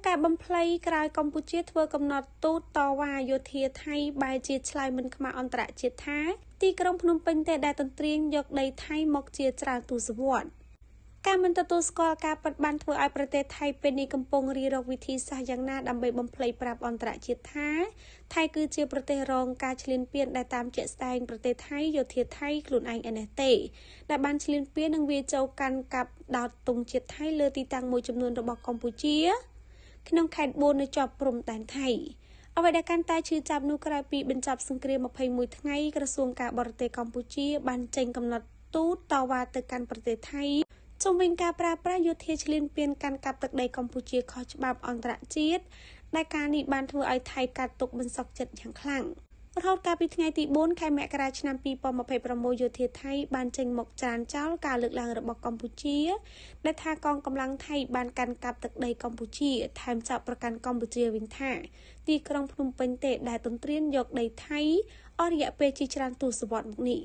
ការបំភ្លៃក្រៅកម្ពុជាធ្វើកំណត់ទូតតវ៉ាយោធាថៃបែរជាឆ្លើយមិនខ្មាស់អន្តរជាតិថាទីក្រុងភ្នំពេញទេដែលទន្ទ្រានយកដីថៃមកជាច្រើនទសវត្សរ៍ការមិនទទួលស្គាល់ការពិតបានធ្វើឲ្យប្រទេសថៃពេលនេះកំពុងរៀបរកវិធីសាស្ត្រយ៉ាងណាដើម្បីបំភ្លៃប្រាប់អន្តរជាតិថាថៃគឺជាប្រទេសរងការឈ្លានពានដែលតាមជាក់ស្ដែងប្រទេសថៃយោធាថៃខ្លួនឯងឯនេះទេដែលបានឈ្លានពាននិងវាចូលកាន់កាប់ដោតទង់ជាតិថៃលើទីតាំងមួយចំនួនរបស់កម្ពុជាក្នុងខេត្ត4នៅជាប់ព្រំដែនថៃអ្វីដែលកាន់តែឈឺចាប់នោះក្រោយពីបញ្ចប់សង្គ្រាម21ថ្ងៃក្រសួងការបរទេសកម្ពុជាបានចេញកំណត់ទូតតវ៉ាទៅកាន់ប្រទេសថៃជំវិញការប្រើប្រាស់យោធាឈ្លានពានកាន់កាប់ទឹកដីកម្ពុជាខុសច្បាប់អន្តរជាតិដែលការនេះបានធ្វើឲ្យថៃកាត់ទុកមិនសុខចិត្តយ៉ាងខ្លាំងរហូតកាលពីថ្ងៃទី4ខែមករាឆ្នាំ2026យោធាថៃបានចេញមកច្រានចោលការលើកឡើងរបស់កម្ពុជាដែលថាកងកម្លាំងថៃបានកាន់កាប់ទឹកដីកម្ពុជាថែមចាប់ប្រកាន់កម្ពុជាវិញថាទីក្រុងភ្នំពេញទេដែលទន្ទ្រានយកដីថៃអស់រយៈពេលជាច្រើនទសវត្សរ៍មកនេះ